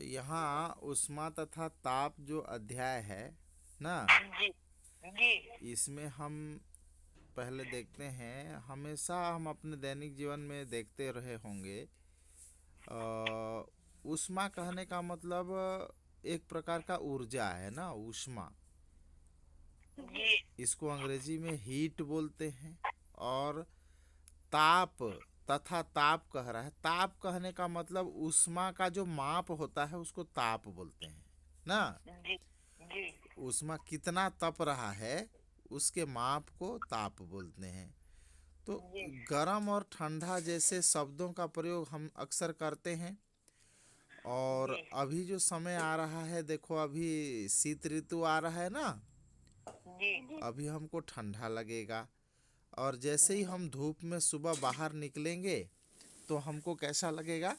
यहाँ ऊष्मा तथा ताप जो अध्याय है ना, जी जी इसमें हम पहले देखते हैं, हमेशा हम अपने दैनिक जीवन में देखते रहे होंगे। ऊष्मा कहने का मतलब एक प्रकार का ऊर्जा है ना, ऊष्मा। जी इसको अंग्रेजी में हीट बोलते हैं। और ताप तथा ताप कह रहा है, ताप कहने का मतलब ऊष्मा का जो माप होता है उसको ताप बोलते हैं ना। जी जी ऊष्मा कितना तप रहा है उसके माप को ताप बोलते हैं। तो जी गर्म और ठंडा जैसे शब्दों का प्रयोग हम अक्सर करते हैं। और जी अभी जो समय आ रहा है, देखो अभी शीत ऋतु आ रहा है ना, जी अभी हमको ठंडा लगेगा। और जैसे ही हम धूप में सुबह बाहर निकलेंगे तो हमको कैसा लगेगा,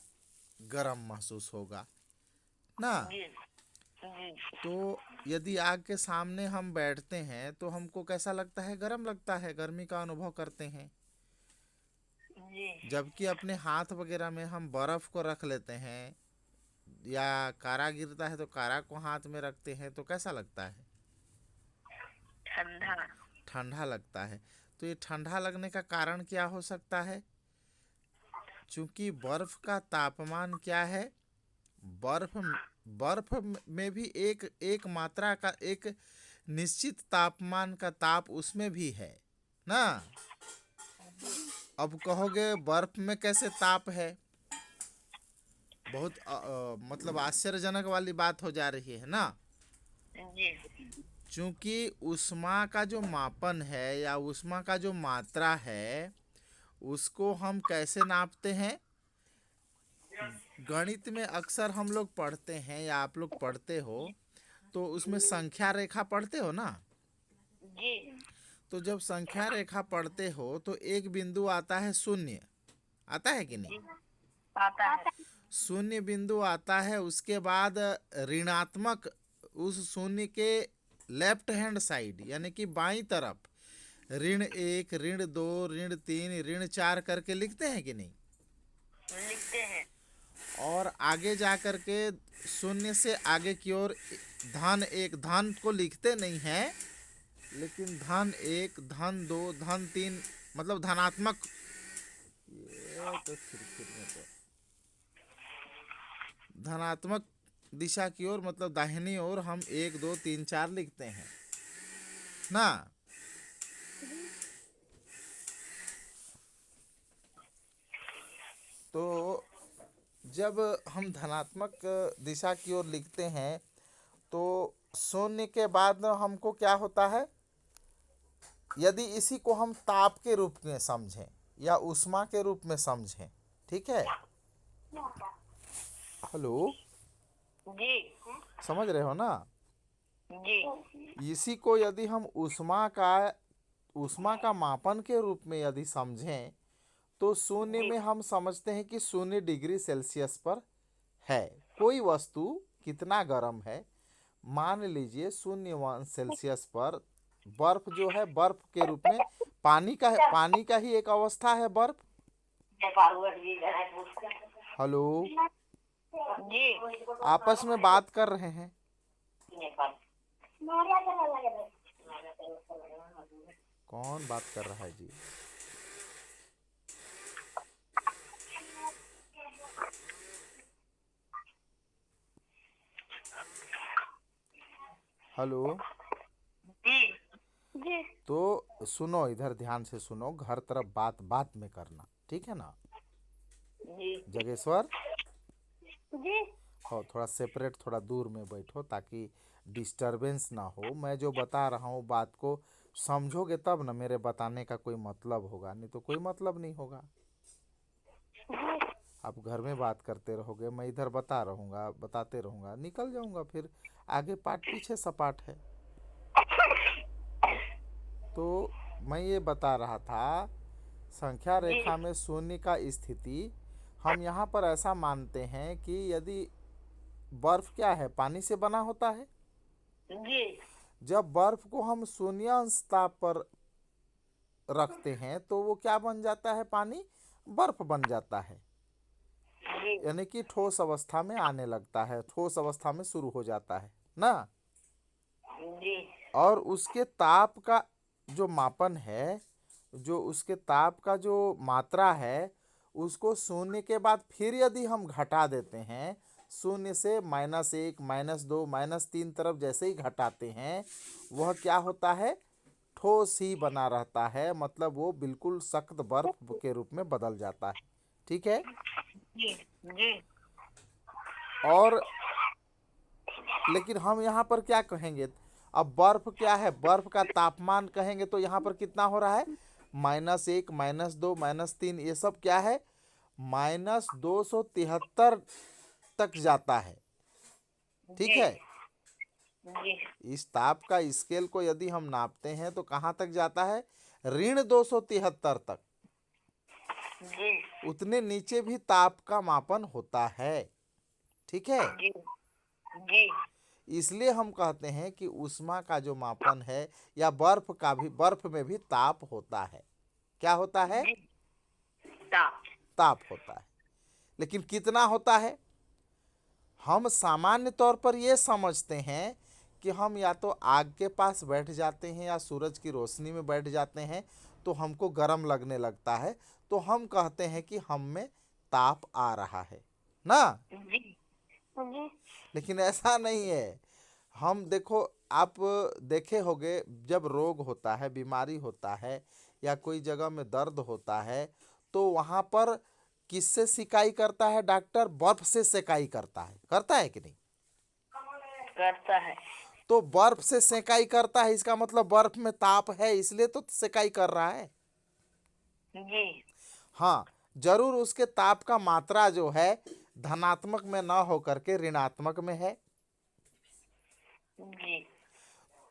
गर्म महसूस होगा ना। जी जी तो यदि आग के सामने हम बैठते हैं तो हमको कैसा लगता है, गर्म लगता है, गर्मी का अनुभव करते हैं। जी जबकि अपने हाथ वगैरह में हम बर्फ को रख लेते हैं, या कारा गिरता है तो कारा को हाथ में रखते हैं, तो कैसा लगता है, ठंडा। ठंडा लगता है। तो ये ठंडा लगने का कारण क्या हो सकता है? चूंकि बर्फ का तापमान क्या है, बर्फ बर्फ में भी एक एक मात्रा का एक निश्चित तापमान का ताप उसमें भी है ना। अब कहोगे बर्फ में कैसे ताप है, बहुत मतलब आश्चर्यजनक वाली बात हो जा रही है ना। जी चूंकि ऊष्मा का जो मापन है या ऊष्मा का जो मात्रा है उसको हम कैसे नापते हैं, गणित में अक्सर हम लोग पढ़ते हैं या आप लोग पढ़ते हो, तो उसमें संख्या रेखा पढ़ते हो ना। जी तो जब संख्या रेखा पढ़ते हो तो एक बिंदु आता है शून्य, आता है कि नहीं। जी आता है। शून्य बिंदु आता है, उसके बाद ऋणात्मक, उस शून्य के लेफ्ट हैंड साइड यानी कि बाईं तरफ ऋण एक, ऋण दो, ऋण तीन, ऋण चार करके लिखते हैं कि नहीं। लिखते हैं। और आगे जा कर के शून्य से आगे की ओर धन एक, धन को लिखते नहीं हैं, लेकिन धन एक, धन दो, धन तीन, मतलब धनात्मक। ये तो खिड़खिड़ में तो धनात्मक दिशा की ओर, मतलब दाहिनी ओर हम एक दो तीन चार लिखते हैं ना। तो जब हम धनात्मक दिशा की ओर लिखते हैं तो शून्य के बाद हमको क्या होता है, यदि इसी को हम ताप के रूप में समझें या ऊष्मा के रूप में समझें, ठीक है। हेलो, जी समझ रहे हो ना। जी इसी को यदि हम ऊष्मा का मापन के रूप में यदि समझें तो शून्य जी में हम समझते हैं कि 0 डिग्री सेल्सियस पर है कोई वस्तु, कितना गर्म है। मान लीजिए 0 सेल्सियस पर बर्फ जो है, बर्फ के रूप में पानी का ही एक अवस्था है बर्फ। हेलो, जी आपस में बात कर रहे हैं। कौन बात कर रहा है जी? हेलो। जी जी तो सुनो, इधर ध्यान से सुनो, घर तरफ बात बात में करना, ठीक है ना। जी जगेश्वर, जी हो थोड़ा सेपरेट, थोड़ा दूर में बैठो ताकि डिस्टरबेंस ना हो। मैं जो बता रहा हूँ बात को समझोगे तब ना मेरे बताने का कोई मतलब होगा, नहीं तो कोई मतलब नहीं होगा। आप घर में बात करते रहोगे, मैं इधर बता रहूँगा, बताते रहूँगा, निकल जाऊँगा, फिर आगे पाठ पीछे सपाट है। तो मैं ये बता रहा था, संख्या जी रेखा में शून्य का स्थिति हम यहाँ पर ऐसा मानते हैं कि यदि बर्फ क्या है, पानी से बना होता है। जी जब बर्फ को हम शून्यांश ताप पर रखते हैं तो वो क्या बन जाता है, पानी बर्फ बन जाता है। जी यानी कि ठोस अवस्था में आने लगता है, ठोस अवस्था में शुरू हो जाता है ना। जी और उसके ताप का जो मापन है, जो उसके ताप का जो मात्रा है, उसको शून्य के बाद फिर यदि हम घटा देते हैं, शून्य से -1 -2 -3 तरफ जैसे ही घटाते हैं, वह क्या होता है, ठोस ही बना रहता है, मतलब वो बिल्कुल सख्त बर्फ के रूप में बदल जाता है। ठीक है। जी जी और लेकिन हम यहाँ पर क्या कहेंगे, अब बर्फ क्या है, बर्फ का तापमान कहेंगे तो यहाँ पर कितना हो रहा है, -1 -2 -3, ये सब क्या है, -273 तक जाता है। ठीक जी है। जी इस ताप का स्केल को यदि हम नापते हैं तो कहाँ तक जाता है, -273 तक। जी उतने नीचे भी ताप का मापन होता है। ठीक है। जी जी इसलिए हम कहते हैं कि ऊष्मा का जो मापन है, या बर्फ का भी, बर्फ में भी ताप होता है। क्या होता है, जी ताप ताप होता है। लेकिन कितना होता है, हम सामान्य तौर पर ये समझते हैं कि हम या तो आग के पास बैठ जाते हैं या सूरज की रोशनी में बैठ जाते हैं तो हमको गर्म लगने लगता है, तो हम कहते हैं कि हम में ताप आ रहा है ना। जी जी लेकिन ऐसा नहीं है। हम देखो, आप देखे होंगे, जब रोग होता है, बीमारी होता है, या कोई जगह में दर्द होता है, तो वहाँ पर किससे सिकाई करता है डॉक्टर, बर्फ से सिकाई करता है कि नहीं। करता है तो बर्फ से सेकाई करता है, इसका मतलब बर्फ में ताप है, इसलिए तो सेकाई कर रहा है। जी हाँ, जरूर उसके ताप का मात्रा जो है धनात्मक में ना होकर के ऋणात्मक में है। जी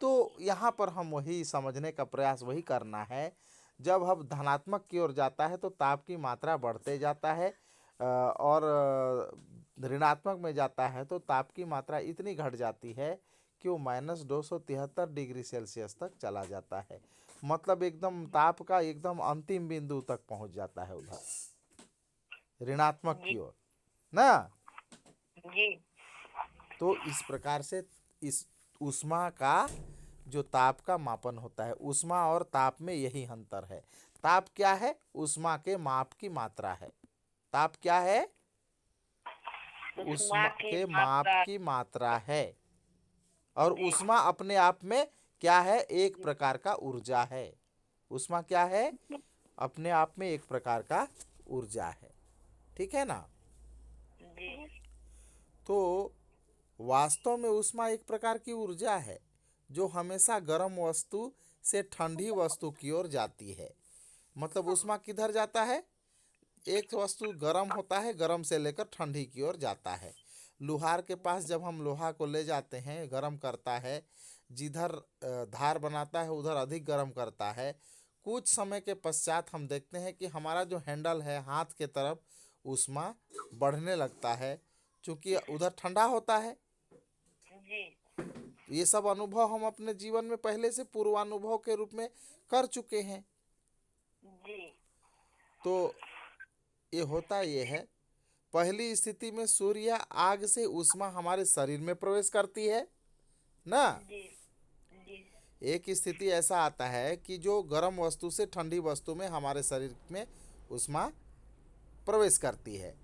तो यहाँ पर हम वही समझने का प्रयास वही करना है, जब हम धनात्मक की ओर जाता है तो ताप की मात्रा बढ़ते जाता है, और ऋणात्मक में जाता है तो ताप की मात्रा इतनी घट जाती है कि वो -273 डिग्री सेल्सियस तक चला जाता है। मतलब एकदम ताप का एकदम अंतिम बिंदु तक पहुंच जाता है, उधर ऋणात्मक जी की ओर ना। जी तो इस प्रकार से इस ऊष्मा का जो ताप का मापन होता है, ऊष्मा और ताप में यही अंतर है। ताप क्या है, ऊष्मा के माप की मात्रा है। ताप क्या है, उष्मा ऊष्मा की के माप मात्रा की मात्रा है। और जी ऊष्मा अपने आप में क्या है, एक प्रकार का ऊर्जा है। ऊष्मा क्या है, अपने आप में एक प्रकार का ऊर्जा है। ठीक है ना। जी तो वास्तव में ऊष्मा एक प्रकार की ऊर्जा है जो हमेशा गर्म वस्तु से ठंडी वस्तु की ओर जाती है। मतलब ऊष्मा किधर जाता है, एक वस्तु गर्म होता है, गर्म से लेकर ठंडी की ओर जाता है। लोहार के पास जब हम लोहा को ले जाते हैं, गर्म करता है, जिधर धार बनाता है उधर अधिक गर्म करता है। कुछ समय के पश्चात हम देखते हैं कि हमारा जो हैंडल है हाथ के तरफ, ऊष्मा बढ़ने लगता है, क्योंकि उधर ठंडा होता है। जी ये सब अनुभव हम अपने जीवन में पहले से पूर्वानुभव के रूप में कर चुके हैं। जी तो ये होता ये है, पहली स्थिति में सूर्य या आग से ऊष्मा हमारे शरीर में प्रवेश करती है ना। जी जी एक स्थिति ऐसा आता है कि जो गर्म वस्तु से ठंडी वस्तु में हमारे शरीर में ऊष्मा प्रवेश करती है,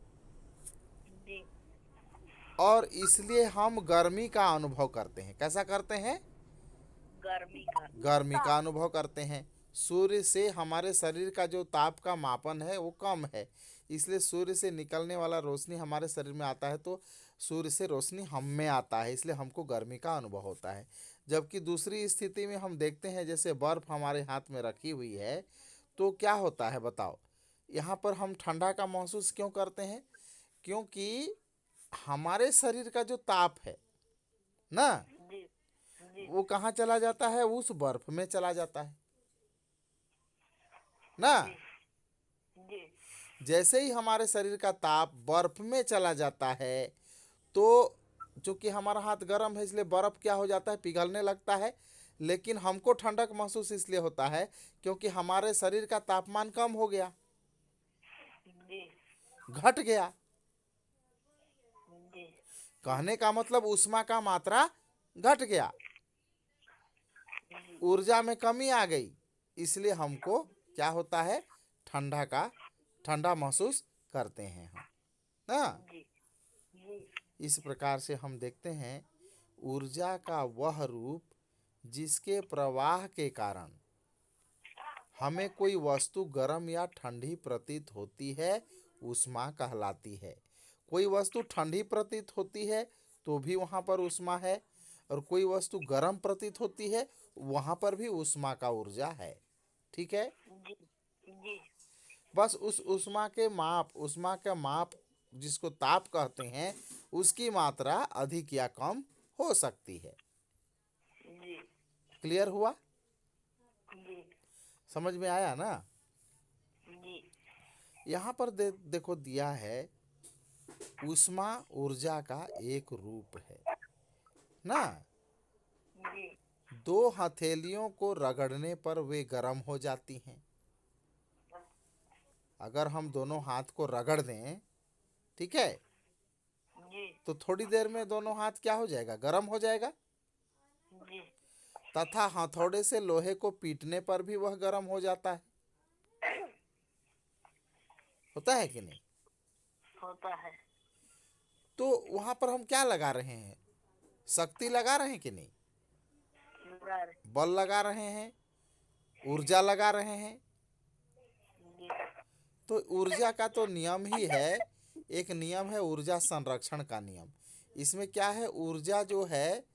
जी और इसलिए हम गर्मी का अनुभव करते हैं। कैसा करते हैं, गर्मी का गर्मी का अनुभव करते हैं। सूर्य से हमारे शरीर का जो ताप का मापन है वो कम है, इसलिए सूर्य से निकलने वाला रोशनी हमारे शरीर में आता है तो सूर्य से रोशनी हम में आता है, इसलिए हमको गर्मी का अनुभव होता है। जबकि दूसरी स्थिति में हम देखते हैं, जैसे बर्फ़ हमारे हाथ में रखी हुई है, तो क्या होता है बताओ, यहाँ पर हम ठंडा का महसूस क्यों करते हैं, क्योंकि हमारे शरीर का जो ताप है ना, जी जी वो कहाँ चला जाता है, उस बर्फ में चला जाता है ना। जी जी जैसे ही हमारे शरीर का ताप बर्फ में चला जाता है, तो चूंकि हमारा हाथ गर्म है इसलिए बर्फ क्या हो जाता है, पिघलने लगता है। लेकिन हमको ठंडक महसूस इसलिए होता है क्योंकि हमारे शरीर का तापमान कम हो गया, जी घट गया। कहने का मतलब ऊष्मा का मात्रा घट गया, ऊर्जा में कमी आ गई, इसलिए हमको क्या होता है, ठंडा महसूस करते हैं हम ना। जी जी इस प्रकार से हम देखते हैं ऊर्जा का वह रूप जिसके प्रवाह के कारण हमें कोई वस्तु गर्म या ठंडी प्रतीत होती है, ऊष्मा कहलाती है। कोई वस्तु ठंडी प्रतीत होती है तो भी वहाँ पर ऊष्मा है, और कोई वस्तु गर्म प्रतीत होती है वहाँ पर भी ऊष्मा का ऊर्जा है। ठीक है। जी जी बस उस ऊष्मा का माप जिसको ताप कहते हैं, उसकी मात्रा अधिक या कम हो सकती है। जी क्लियर हुआ? जी समझ में आया ना? जी यहाँ पर देखो दिया है, ऊष्मा ऊर्जा का एक रूप है ना। जी दो हथेलियों को रगड़ने पर वे गर्म हो जाती हैं। अगर हम दोनों हाथ को रगड़ दें, ठीक है, जी तो थोड़ी देर में दोनों हाथ क्या हो जाएगा, गर्म हो जाएगा। जी तथा हथौड़े से लोहे को पीटने पर भी वह गर्म हो जाता है। होता है कि नहीं? होता है। तो वहां पर हम क्या लगा रहे हैं, शक्ति लगा रहे हैं कि नहीं, लगा रहे। बल लगा रहे हैं, ऊर्जा लगा रहे हैं। जी तो ऊर्जा का तो नियम ही है, एक नियम है ऊर्जा संरक्षण का नियम। इसमें क्या है, ऊर्जा जो है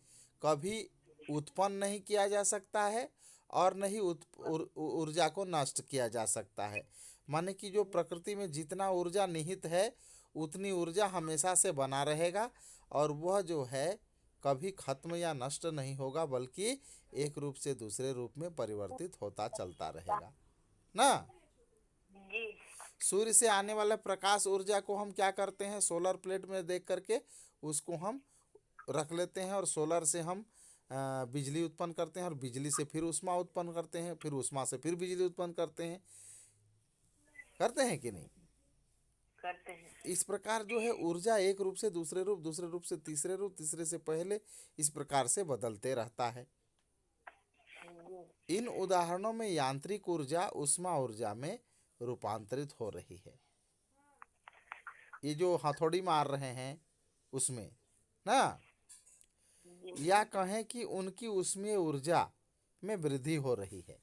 कभी उत्पन्न नहीं किया जा सकता है और नहीं ऊर्जा को नष्ट किया जा सकता है। माने कि जो प्रकृति में जितना ऊर्जा निहित है उतनी ऊर्जा हमेशा से बना रहेगा, और वह जो है कभी खत्म या नष्ट नहीं होगा, बल्कि एक रूप से दूसरे रूप में परिवर्तित होता चलता रहेगा ना। जी सूर्य से आने वाले प्रकाश ऊर्जा को हम क्या करते हैं, सोलर प्लेट में देख करके उसको हम रख लेते हैं, और सोलर से हम बिजली उत्पन्न करते हैं, और बिजली से फिर ऊष्मा उत्पन्न करते हैं, फिर ऊष्मा से फिर बिजली उत्पन्न करते हैं कि नहीं? करते हैं। इस प्रकार जो है ऊर्जा एक रूप से दूसरे रूप, दूसरे रूप से तीसरे रूप, तीसरे से पहले, इस प्रकार से बदलते रहता है। जी इन उदाहरणों में यांत्रिक ऊर्जा ऊष्मा ऊर्जा में रूपांतरित हो रही है। ये जो हथौड़ी मार रहे हैं उसमें ना, जी या कहें कि उनकी ऊष्मीय ऊर्जा में वृद्धि हो रही है।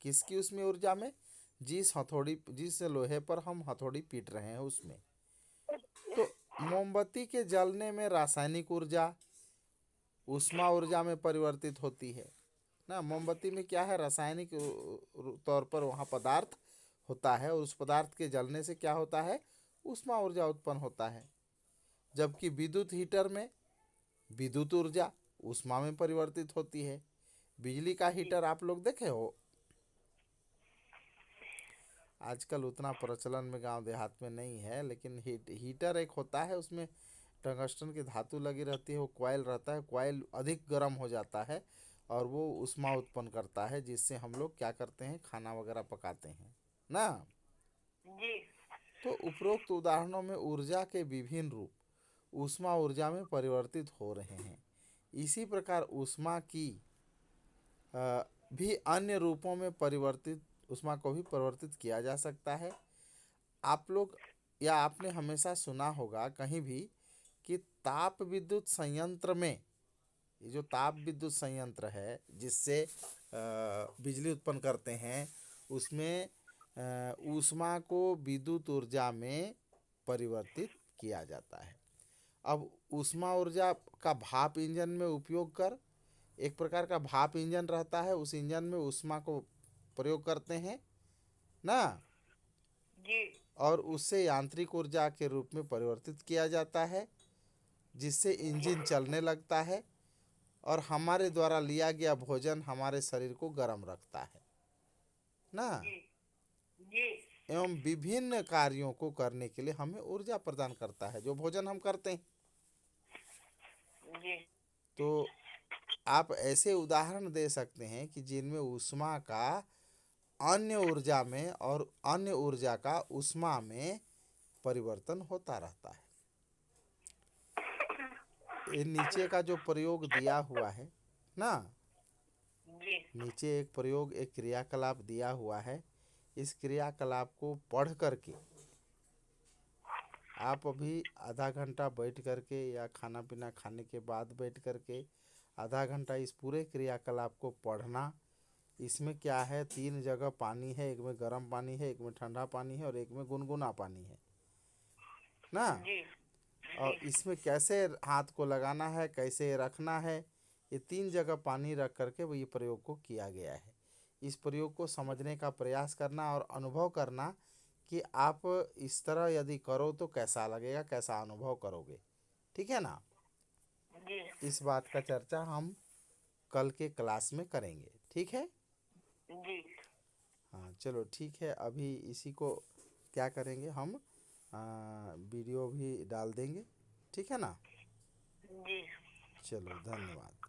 किसकी ऊष्मीय ऊर्जा में? जिस लोहे पर हम हथौड़ी पीट रहे हैं उसमें। तो मोमबत्ती के जलने में रासायनिक ऊर्जा ऊष्मा ऊर्जा में परिवर्तित होती है ना। मोमबत्ती में क्या है, रासायनिक तौर पर वहाँ पदार्थ होता है, और उस पदार्थ के जलने से क्या होता है, ऊष्मा ऊर्जा उत्पन्न होता है। जबकि विद्युत हीटर में विद्युत ऊर्जा ऊष्मा में परिवर्तित होती है। बिजली का हीटर आप लोग देखे हो, आजकल उतना प्रचलन में गांव देहात में नहीं है, लेकिन हीटर एक होता है, उसमें टंगस्टन की धातु लगी रहती है, वो कॉइल रहता है, कॉइल अधिक गर्म हो जाता है और वो ऊष्मा उत्पन्न करता है, जिससे हम लोग क्या करते हैं, खाना वगैरह पकाते हैं ना। जी तो उपरोक्त उदाहरणों में ऊर्जा के विभिन्न रूप ऊष्मा ऊर्जा में परिवर्तित हो रहे हैं। इसी प्रकार ऊष्मा की भी अन्य रूपों में परिवर्तित ऊष्मा को भी परिवर्तित किया जा सकता है। आप लोग या आपने हमेशा सुना होगा कहीं भी कि ताप विद्युत संयंत्र में, ये जो ताप विद्युत संयंत्र है जिससे बिजली उत्पन्न करते हैं, उसमें ऊष्मा को विद्युत ऊर्जा में परिवर्तित किया जाता है। अब ऊष्मा ऊर्जा का भाप इंजन में उपयोग कर, एक प्रकार का भाप इंजन रहता है, उस इंजन में ऊष्मा को प्रयोग करते हैं ना, जी और उससे यांत्रिक ऊर्जा के रूप में परिवर्तित किया जाता है, जिससे इंजन चलने लगता है और हमारे द्वारा लिया गया भोजन हमारे शरीर को गर्म रखता है ना, जी जी एवं विभिन्न कार्यों को करने के लिए हमें ऊर्जा प्रदान करता है जो भोजन हम करते हैं। जी तो आप ऐसे उदाहरण दे सकते हैं कि जिनमें ऊष्मा का अन्य ऊर्जा में और अन्य ऊर्जा का ऊष्मा में परिवर्तन होता रहता है। ये नीचे का जो प्रयोग दिया हुआ है ना, जी नीचे एक प्रयोग, एक क्रियाकलाप दिया हुआ है। इस क्रियाकलाप को पढ़ करके आप अभी आधा घंटा बैठ करके या खाना पीना खाने के बाद बैठ करके आधा घंटा इस पूरे क्रियाकलाप को पढ़ना। इसमें क्या है, 3 जगह पानी है, एक में गर्म पानी है, एक में ठंडा पानी है और एक में गुनगुना पानी है ना। जी और इसमें कैसे हाथ को लगाना है, कैसे रखना है, ये 3 जगह पानी रख करके वो ये प्रयोग को किया गया है। इस प्रयोग को समझने का प्रयास करना और अनुभव करना कि आप इस तरह यदि करो तो कैसा लगेगा, कैसा अनुभव करोगे। ठीक है ना। जी इस बात का चर्चा हम कल के क्लास में करेंगे। ठीक है। जी हाँ चलो ठीक है, अभी इसी को क्या करेंगे हम, वीडियो भी डाल देंगे। ठीक है ना। जी चलो धन्यवाद।